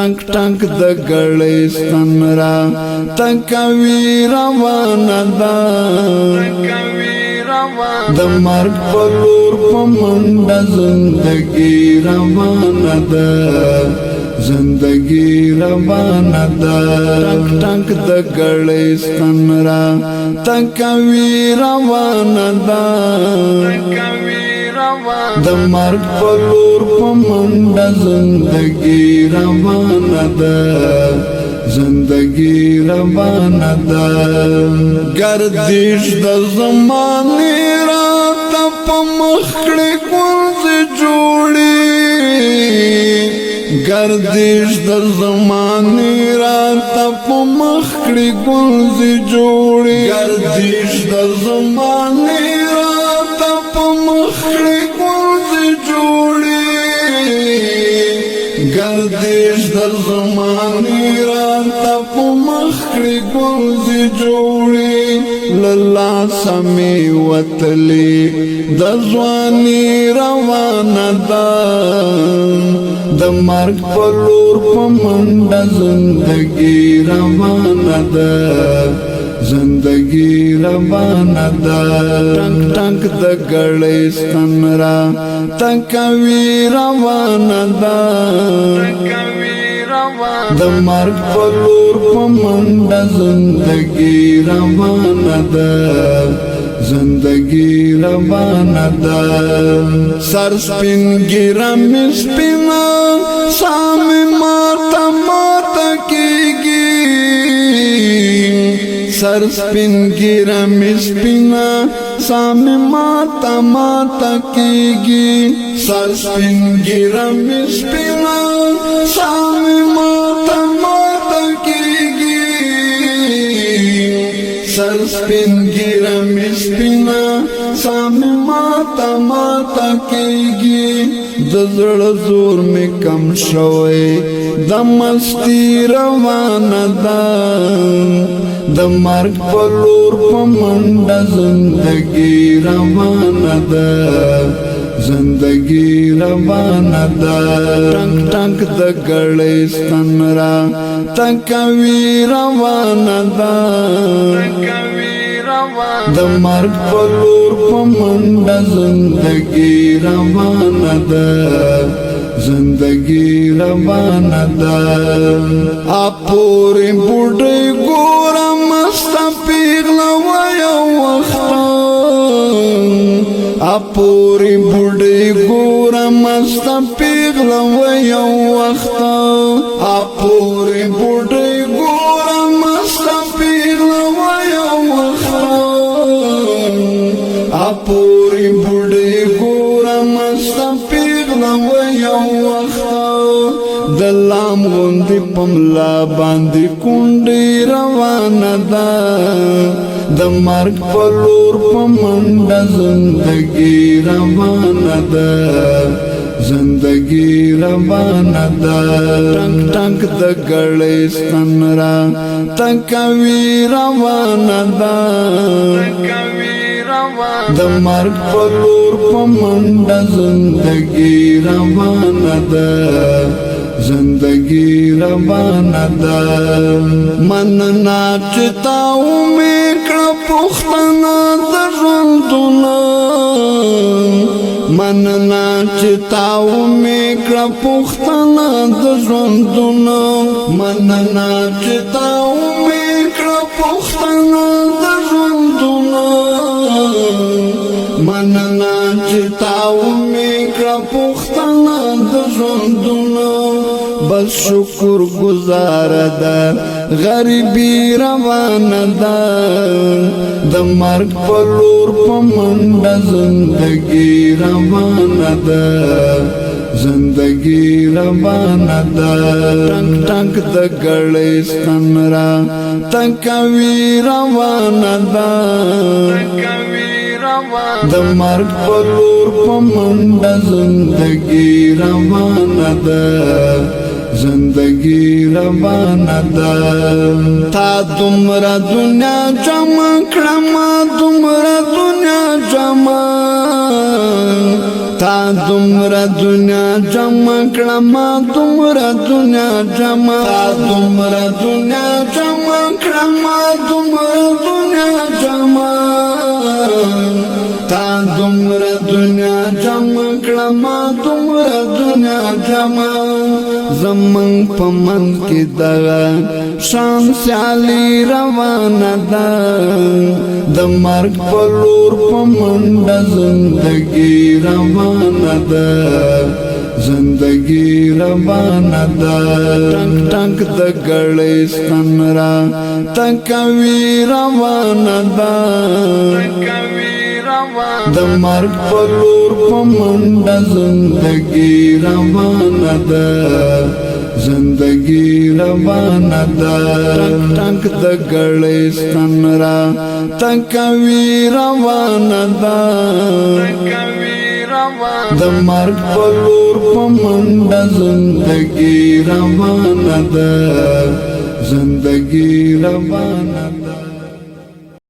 ټنګ ټنګ د ګړستن را تکوي روانه ده د مرګ په لور په منډه زندګي روانه ده زندگی روانه ده ټنګ د ګړستن را تکوي روانه ده د مرګ په لور په منډه زندگی روانه ده زندگی روانه ده گردش د زمانه را ته په مخ کړي ګونځې جوړي گردش د زمانه را ته په مخ کړي ګونځې جوړي گردش د زمانه را ته په مخ کړي ګونځې جوړي گردش د زمانه را ته په مخ کړي ګونځې جوړي للا سمي وتلي د ځواني روانه ده د مرګ په لور په منډه زندگی روانه ده زندگی روانه ده ټنګ ټنګ د ګړستن را تکوي روانه ده د مرګ په لور په منډه زندگی روانه ده زندگی روانه ده سر سپین ګیره مې سپینه سامې ماته ماته کېږي سر سپین ګیره مې سپینه سامې ماته ماته کېږي سر سپین ګیره مې سپینه سامې ماته ماته کېږي سر سپین ګیره مې سپینه سامې ماته ماته کېږي د زړه زور مې کم شوی د مستی روانه ده د مرګ په لور په منډه زندگی روانه ده زندگی روانه ده ټنګ ټنګ د ګړستن را تکوي روانه ده د مرګ په لور په منډه زندگی روانه ده زندگی روانه ده اپورې بوډۍ ګوره مسته پیغله وایه وخته اپورې بوډۍ ګوره مسته پیغله وایه وخته اپورې بوډۍ ګوره مسته پیغله وایه وخته اپورې بوډۍ ګوره مسته پیغله وایه وخته د لام غوندې په ملا باندې کونډې روانه ده د مرګ په لور په منډه زندگی روانه ده زندگی روانه ده ټنګ ټنګ د ګړستن را تکوي روانه ده د مرګ په لور په منډه زندگی روانه ده زندگی روانه ده مننه چې تا ومې کړه پوښتنه د ژوندونه مننه چې تا ومې کړه پوښتنه د ژوندونه مننه چې تا ومې کړه پوښتنه د ژوندونه مننه چې تا ومې کړه پوښتنه د ژوندونه بس شکر گزار ده غریبی روانه ده د مرګ په لور په منډه زندگی روانه ده زندگی روانه ده ټنګ ټنګ د ګړستن را تکوي روانه ده د مرګ په لور په منډه زندگی روانه ده زندگی روانه ده تا دومره دنیا جمع کړم دومره دنیا جمع تا دومره دنیا جمع کړه ما دومره دنیا جمع تا دومره دنیا جمع کړه ما دومره دنیا جمع تا دومره دنیا جمع کړه ما دومره دنیا جمع زمن پمن کې دغه شان سیالي روانه ده د مرګ په لور په منډه زندګي روانه ده زندگی روانه ده ټنګ ټنګ د ګړې ستن را تکوي روانه ده د مرګ په لور په منډه زندگی روانه ده زندگی روانه ده ټنګ د ګړې ستن را تکوي روانه ده د مرګ په لور په منډه زندگی روانه ده زندگی روانه ده